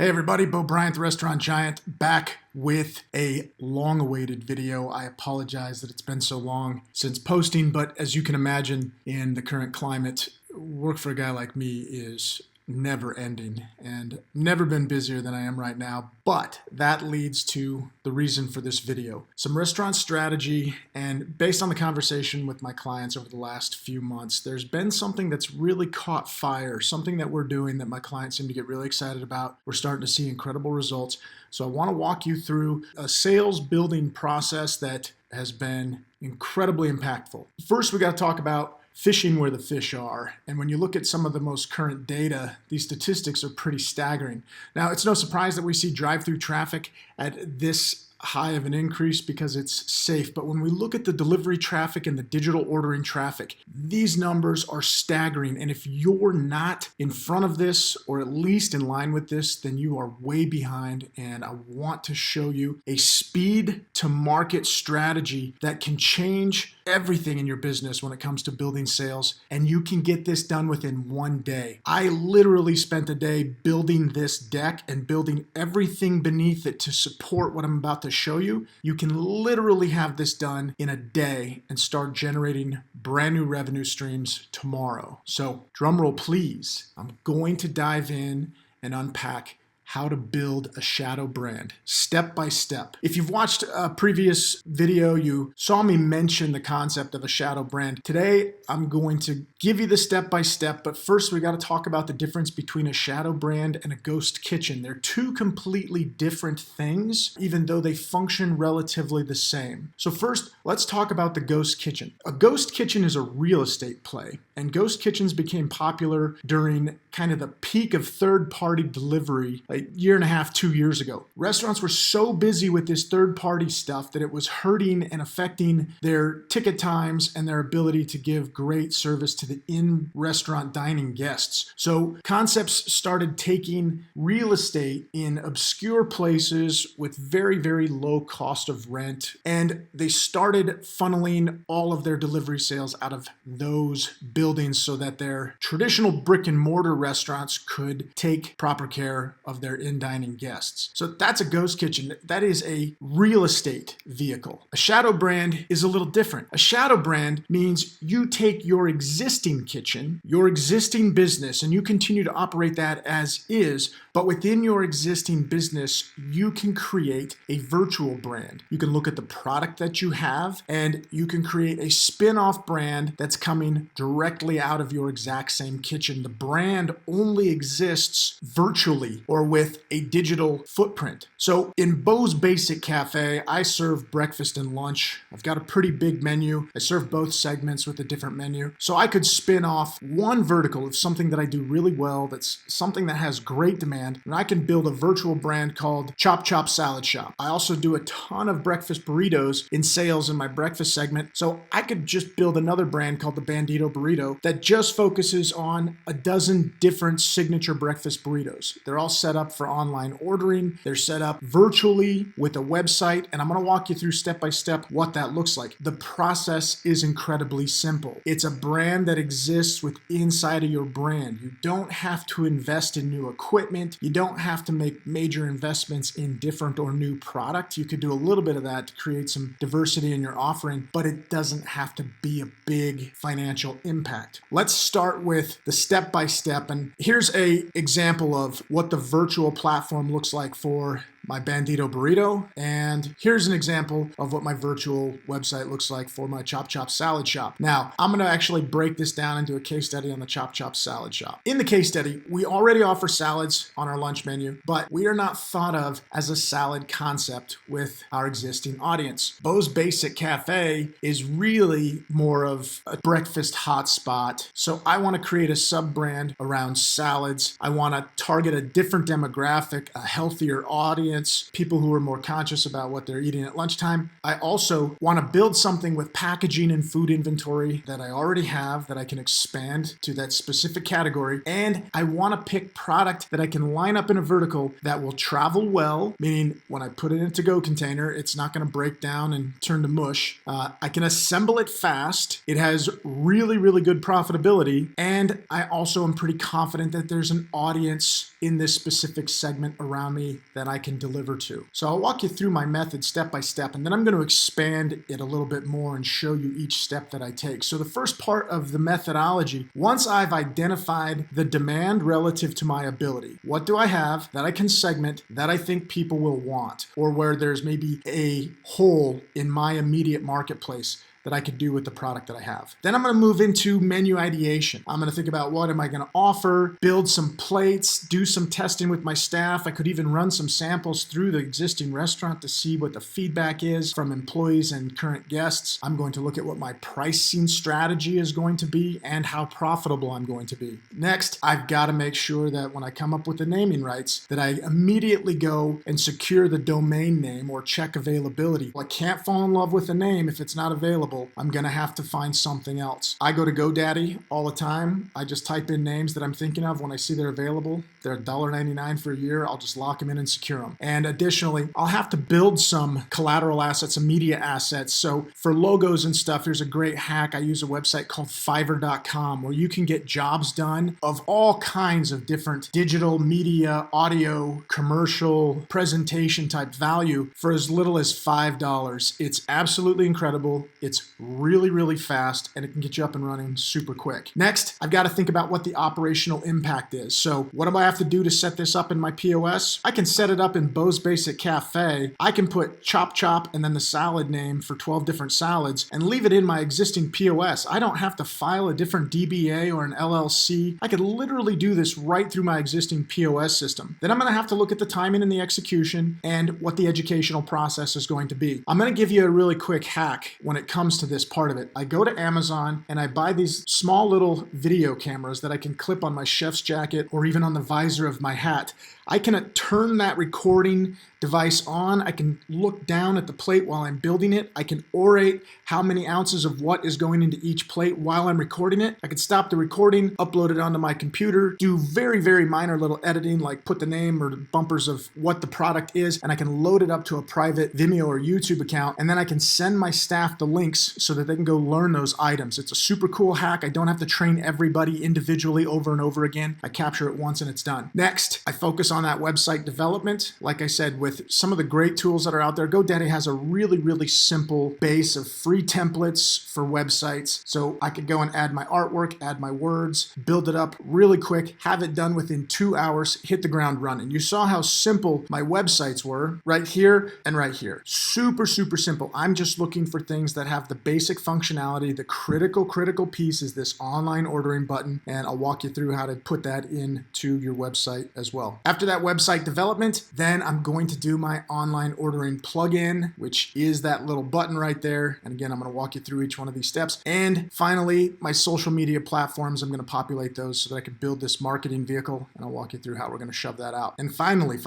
Hey everybody, Bryant, the restaurant giant, back with a long-awaited video. I apologize that it's been so long since posting, but as you can imagine, in the current climate, work for a guy like me is never ending and never been busier than I am right now. But that leads to the reason for this video. Some restaurant strategy, and based on the conversation with my clients over the last few months, there's been something that's really caught fire, something that we're doing that my clients seem to get really excited about. We're starting to see incredible results. So I want to walk you through a sales building process that has been incredibly impactful. First, we got to talk about fishing where the fish are. And when you look at some of the most current data, these statistics are pretty staggering. Now, it's no surprise that we see drive-through traffic at this high of an increase because it's safe. But when we look at the delivery traffic and the digital ordering traffic, these numbers are staggering. And if you're not in front of this, or at least in line with this, then you are way behind. And I want to show you a speed to market strategy that can change everything in your business when it comes to building sales. And you can get this done within one day. I literally spent a day building this deck and building everything beneath it to support what I'm about to show you. You can literally have this done in a day and start generating brand new revenue streams tomorrow. So drum roll, please. I'm going to dive in and unpack how to build a shadow brand step by step. If you've watched a previous video, you saw me mention the concept of a shadow brand. Today, I'm going to give you the step by step, but first we got to talk about the difference between a shadow brand and a ghost kitchen. They're two completely different things, even though they function relatively the same. So first, let's talk about the ghost kitchen. A ghost kitchen is a real estate play, and ghost kitchens became popular during kind of the peak of third-party delivery, like year and a half, 2 years ago. Restaurants were so busy with this third-party stuff that it was hurting and affecting their ticket times and their ability to give great service to the in-restaurant dining guests. So concepts started taking real estate in obscure places with very, very low cost of rent, and they started funneling all of their delivery sales out of those buildings so that their traditional brick and mortar restaurants could take proper care of their in-dining guests. So that's a ghost kitchen. That is a real estate vehicle. A shadow brand is a little different. A shadow brand means you take your existing kitchen, your existing business, and you continue to operate that as is, but within your existing business, you can create a virtual brand. You can look at the product that you have, and you can create a spin-off brand that's coming directly out of your exact same kitchen. The brand only exists virtually or with a digital footprint. So in Bo's Basic Cafe, I serve breakfast and lunch. I've got a pretty big menu. I serve both segments with a different menu. So I could spin off one vertical of something that I do really well, that's something that has great demand, and I can build a virtual brand called Chop Chop Salad Shop. I also do a ton of breakfast burritos in sales in my breakfast segment, so I could just build another brand called the Bandito Burrito that just focuses on a dozen different signature breakfast burritos. They're all set up for online ordering. They're set up virtually with a website, and I'm going to walk you through step by step what that looks like. The process is incredibly simple. It's a brand that exists with inside of your brand. You don't have to invest in new equipment. You don't have to make major investments in different or new product. You could do a little bit of that to create some diversity in your offering, but it doesn't have to be a big financial impact. Let's start with the step by step, and here's an example of what the virtual platform looks like for my Bandito Burrito, and here's an example of what my virtual website looks like for my Chop Chop Salad Shop. Now, I'm going to actually break this down into a case study on the Chop Chop Salad Shop. In the case study, we already offer salads on our lunch menu, but we are not thought of as a salad concept with our existing audience. Bo's Basic Cafe is really more of a breakfast hotspot, so I want to create a sub-brand around salads. I want to target a different demographic, a healthier audience, people who are more conscious about what they're eating at lunchtime. I also want to build something with packaging and food inventory that I already have that I can expand to that specific category. And I want to pick product that I can line up in a vertical that will travel well, meaning when I put it in a to-go container, it's not going to break down and turn to mush. I can assemble it fast. It has really, really good profitability. And I also am pretty confident that there's an audience in this specific segment around me that I can deliver to. So I'll walk you through my method step by step, and then I'm going to expand it a little bit more and show you each step that I take. So the first part of the methodology, once I've identified the demand relative to my ability, what do I have that I can segment that I think people will want, or where there's maybe a hole in my immediate marketplace that I could do with the product that I have. Then I'm going to move into menu ideation. I'm going to think about what am I going to offer, build some plates, do some testing with my staff. I could even run some samples through the existing restaurant to see what the feedback is from employees and current guests. I'm going to look at what my pricing strategy is going to be and how profitable I'm going to be. Next, I've got to make sure that when I come up with the naming rights, that I immediately go and secure the domain name or check availability. I can't fall in love with a name if it's not available. I'm going to have to find something else. I go to GoDaddy all the time. I just type in names that I'm thinking of when I see they're available. They're $1.99 for a year. I'll just lock them in and secure them. And additionally, I'll have to build some collateral assets, some media assets. So for logos and stuff, here's a great hack. I use a website called Fiverr.com where you can get jobs done of all kinds of different digital media, audio, commercial, presentation type value for as little as $5. It's absolutely incredible. It's really, really fast, and it can get you up and running super quick. Next, I've got to think about what the operational impact is. So what do I have to do to set this up in my POS? I can set it up in Bo's Basic Cafe. I can put Chop Chop and then the salad name for 12 different salads and leave it in my existing POS. I don't have to file a different DBA or an LLC. I could literally do this right through my existing POS system. Then I'm going to have to look at the timing and the execution and what the educational process is going to be. I'm going to give you a really quick hack when it comes to this part of it. I go to Amazon and I buy these small little video cameras that I can clip on my chef's jacket or even on the visor of my hat. I can turn that recording device on. I can look down at the plate while I'm building it. I can orate how many ounces of what is going into each plate while I'm recording it. I can stop the recording, upload it onto my computer, do very, very minor little editing, like put the name or the bumpers of what the product is, and I can load it up to a private Vimeo or YouTube account, and then I can send my staff the links so that they can go learn those items. It's a super cool hack. I don't have to train everybody individually over and over again. I capture it once and it's done. Next, I focus on that website development. Like I said, with some of the great tools that are out there, GoDaddy has a really, really simple base of free templates for websites. So I could go and add my artwork, add my words, build it up really quick, have it done within 2 hours, hit the ground running. You saw how simple my websites were right here and right here. Super, super simple. I'm just looking for things that have the basic functionality. The critical piece is this online ordering button, and I'll walk you through how to put that into your website as well. After that website development, then I'm going to do my online ordering plugin, which is that little button right there. And again, I'm going to walk you through each one of these steps. And finally, my social media platforms, I'm going to populate those so that I can build this marketing vehicle, and I'll walk you through how we're going to shove that out. And finally,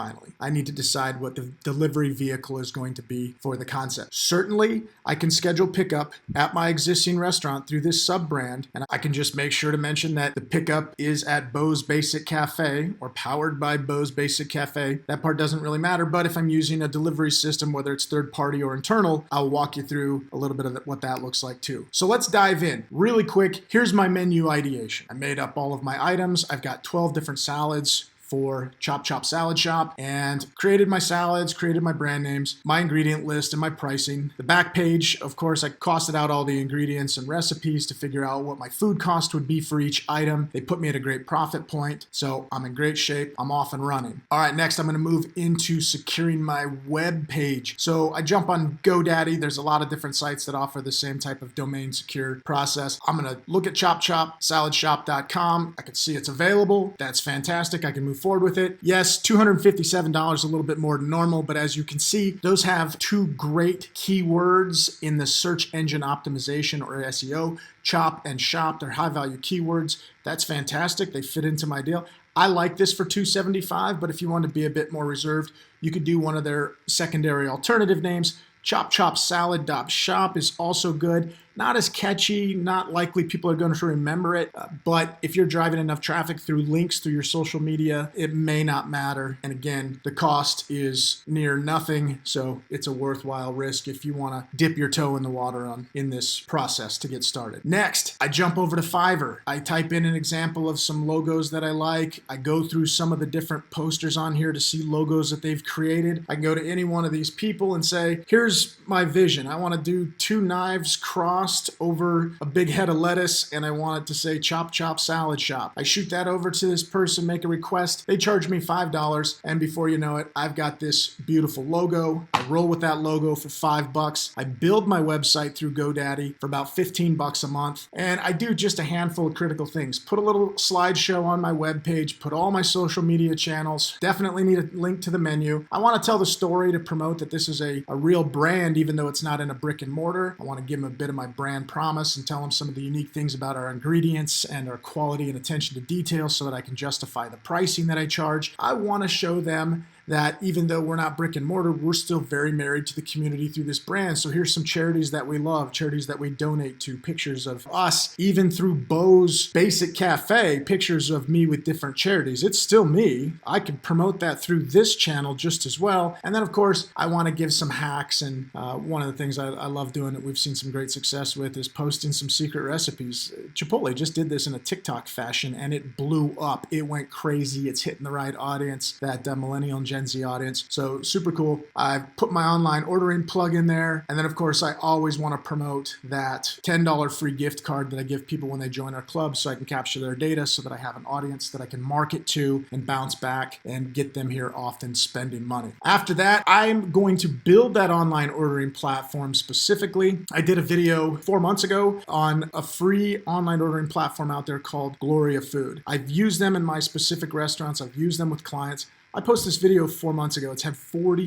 I need to decide what the delivery vehicle is going to be for the concept. Certainly, I can schedule pickup at my existing restaurant through this sub-brand, and I can just make sure to mention that the pickup is at Bo's Basic Cafe or powered by Bo's Basic Cafe. That part doesn't really matter, but if I'm using a delivery system, whether it's third party or internal, I'll walk you through a little bit of what that looks like too. So let's dive in really quick. Here's my menu ideation. I made up all of my items. I've got 12 different salads for Chop Chop Salad Shop and created my salads, created my brand names, my ingredient list, and my pricing. The back page, of course, I costed out all the ingredients and recipes to figure out what my food cost would be for each item. They put me at a great profit point, so I'm in great shape. I'm off and running. All right, next I'm going to move into securing my web page. So I jump on GoDaddy. There's a lot of different sites that offer the same type of domain secure process. I'm going to look at ChopChopSaladShop.com. I can see it's available. That's fantastic. I can move forward with it. Yes, $257, a little bit more than normal, but as you can see, those have two great keywords in the search engine optimization or SEO, chop and shop. They're high value keywords. That's fantastic. They fit into my deal. I like this for $275, but if you want to be a bit more reserved, you could do one of their secondary alternative names. ChopChopSalad.shop is also good. not as catchy, not likely people are going to remember it, but if you're driving enough traffic through links through your social media, it may not matter. And again, the cost is near nothing, so it's a worthwhile risk if you want to dip your toe in the water in this process to get started. Next, I jump over to Fiverr. I type in an example of some logos that I like. I go through some of the different posters on here to see logos that they've created. I can go to any one of these people and say, here's my vision. I want to do 2 knives crossed over a big head of lettuce, and I want it to say Chop Chop Salad Shop. I shoot that over to this person, make a request. They charge me $5, and before you know it, I've got this beautiful logo. I roll with that logo for $5. I build my website through GoDaddy for about $15 a month, and I do just a handful of critical things. Put a little slideshow on my webpage, put all my social media channels, definitely need a link to the menu. I want to tell the story to promote that this is a real brand, even though it's not in a brick and mortar. I want to give them a bit of my brand promise and tell them some of the unique things about our ingredients and our quality and attention to detail so that I can justify the pricing that I charge. I want to show them that even though we're not brick and mortar, we're still very married to the community through this brand. So here's some charities that we love, charities that we donate to, pictures of us, even through Bo's Basic Cafe, pictures of me with different charities. It's still me. I can promote that through this channel just as well. And then of course, I want to give some hacks. And one of the things I love doing that we've seen some great success with is posting some secret recipes. Chipotle just did this in a TikTok fashion and it blew up. It went crazy. It's hitting the right audience, that millennial and Gen Z audience. So super cool. I've put my online ordering plug in there. And then of course, I always want to promote that $10 free gift card that I give people when they join our club so I can capture their data so that I have an audience that I can market to and bounce back and get them here often spending money. After that, I'm going to build that online ordering platform specifically. I did a video 4 months ago on a free online ordering platform out there called Gloria Food. I've used them in my specific restaurants. I've used them with clients. I posted this video 4 months ago. It's had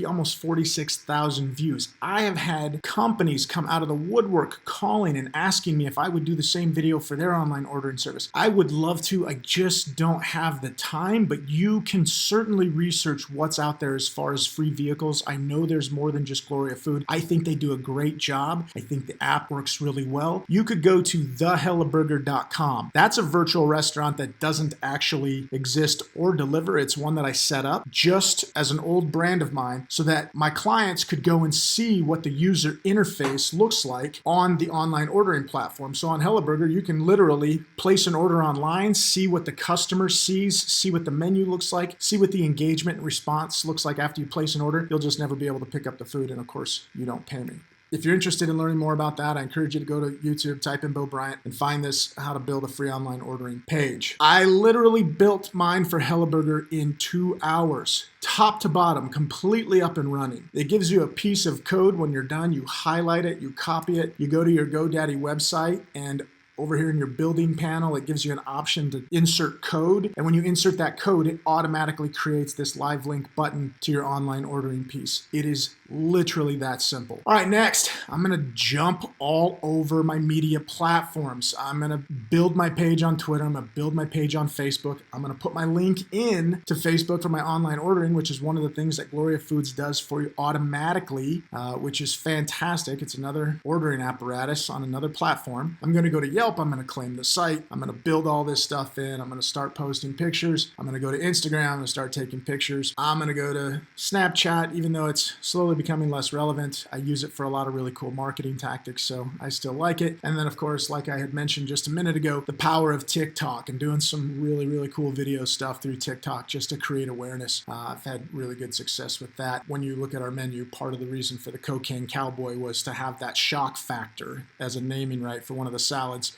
almost 46,000 views. I have had companies come out of the woodwork calling and asking me if I would do the same video for their online ordering service. I would love to. I just don't have the time, but you can certainly research what's out there as far as free vehicles. I know there's more than just Gloria Food. I think they do a great job. I think the app works really well. You could go to thehellaburger.com. That's a virtual restaurant that doesn't actually exist or deliver. It's one that I set up just as an old brand of mine so that my clients could go and see what the user interface looks like on the online ordering platform. So on Hellaburger, you can literally place an order online, see what the customer sees, see what the menu looks like, see what the engagement and response looks like after you place an order. You'll just never be able to pick up the food, and of course, you don't pay me. If you're interested in learning more about that, I encourage you to go to YouTube, type in Bo Bryant, and find this how to build a free online ordering page. I literally built mine for Hellaburger in 2 hours, top to bottom, completely up and running. It gives you a piece of code when you're done. You highlight it, you copy it, you go to your GoDaddy website, and over here in your building panel, it gives you an option to insert code. And when you insert that code, it automatically creates this live link button to your online ordering piece. It is literally that simple. All right, next, I'm gonna jump all over my media platforms. I'm gonna build my page on Twitter. I'm gonna build my page on Facebook. I'm gonna put my link in to Facebook for my online ordering, which is one of the things that Gloria Foods does for you automatically, which is fantastic. It's another ordering apparatus on another platform. I'm gonna go to Yelp. I'm going to claim the site. I'm going to build all this stuff in. I'm going to start posting pictures. I'm going to go to Instagram. I'm going to start taking pictures. I'm going to go to Snapchat, even though it's slowly becoming less relevant. I use it for a lot of really cool marketing tactics, so I still like it. And then, of course, like I had mentioned just a minute ago, the power of TikTok and doing some really, really cool video stuff through TikTok just to create awareness. I've had really good success with that. When you look at our menu, part of the reason for the Cocaine Cowboy was to have that shock factor as a naming right for one of the salads.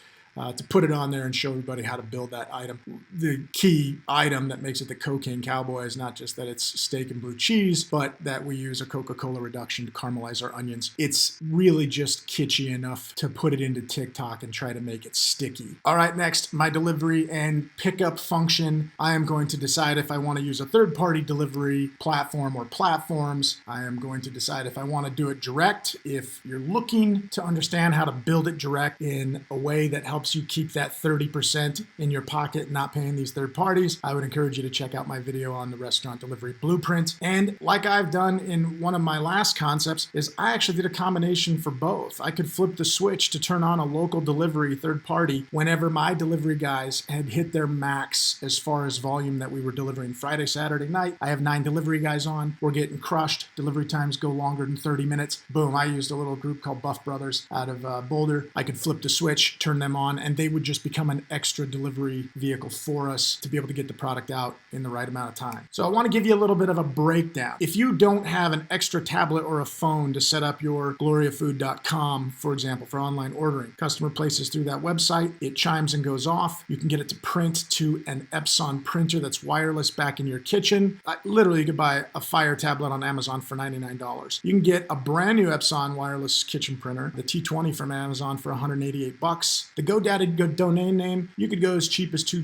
To put it on there and show everybody how to build that item. The key item that makes it the Cocaine Cowboy is not just that it's steak and blue cheese, but that we use a Coca-Cola reduction to caramelize our onions. It's really just kitschy enough to put it into TikTok and try to make it sticky. All right, next, my delivery and pickup function. I am going to decide if I want to use a third-party delivery platform or platforms. I am going to decide if I want to do it direct. If you're looking to understand how to build it direct in a way that helps helps you keep that 30% in your pocket, not paying these third parties, I would encourage you to check out my video on the restaurant delivery blueprint. And like I've done in one of my last concepts, is I actually did a combination for both. I could flip the switch to turn on a local delivery third party whenever my delivery guys had hit their max as far as volume that we were delivering. Friday, Saturday night, I have 9 delivery guys on. We're getting crushed. Delivery times go longer than 30 minutes. Boom, I used a little group called Buff Brothers out of Boulder. I could flip the switch, turn them on, and they would just become an extra delivery vehicle for us to be able to get the product out in the right amount of time. So I want to give you a little bit of a breakdown. If you don't have an extra tablet or a phone to set up your gloriafood.com, for example, for online ordering, customer places through that website, it chimes and goes off. You can get it to print to an Epson printer that's wireless back in your kitchen. Literally, you could buy a Fire tablet on Amazon for $99. You can get a brand new Epson wireless kitchen printer, the T20 from Amazon for $188. The GoDaddy domain name, you could go as cheap as $2.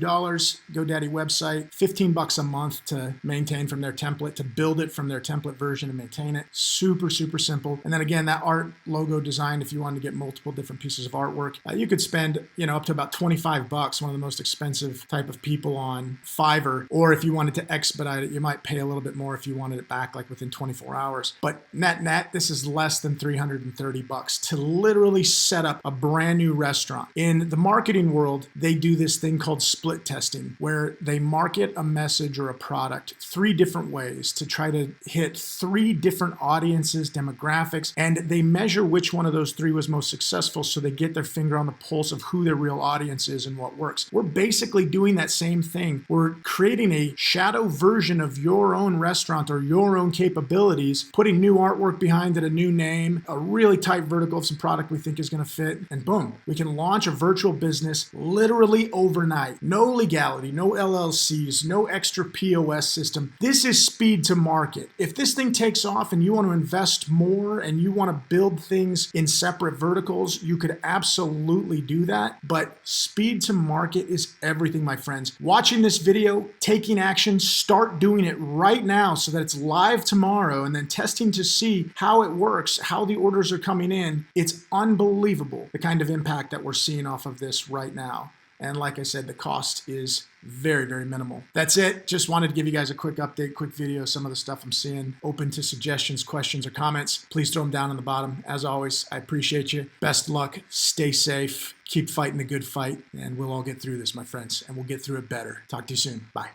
GoDaddy website, $15 a month to maintain from their template, to build it from their template version and maintain it. Super, super simple. And then again, that art logo design, if you wanted to get multiple different pieces of artwork, you could spend, up to about $25, one of the most expensive type of people on Fiverr. Or if you wanted to expedite it, you might pay a little bit more if you wanted it back like within 24 hours. But net, this is less than $330 to literally set up a brand new restaurant. In the marketing world, they do this thing called split testing, where they market a message or a product 3 different ways to try to hit 3 different audiences, demographics, and they measure which one of those 3 was most successful, so they get their finger on the pulse of who their real audience is and what works. We're basically doing that same thing. We're creating a shadow version of your own restaurant or your own capabilities, putting new artwork behind it, a new name, a really tight vertical of some product we think is going to fit, and boom, we can launch a virtual business literally overnight. No legality, no LLCs, no extra POS system. This is speed to market. If this thing takes off and you want to invest more and you want to build things in separate verticals, you could absolutely do that. But speed to market is everything, my friends. Watching this video, taking action, start doing it right now so that it's live tomorrow, and then testing to see how it works, how the orders are coming in. It's unbelievable the kind of impact that we're seeing off of this right now. And like I said, the cost is very, very minimal. That's it. Just wanted to give you guys a quick update, quick video, some of the stuff I'm seeing. Open to suggestions, questions, or comments. Please throw them down on the bottom. As always, I appreciate you. Best luck. Stay safe. Keep fighting the good fight. And we'll all get through this, my friends. And we'll get through it better. Talk to you soon. Bye.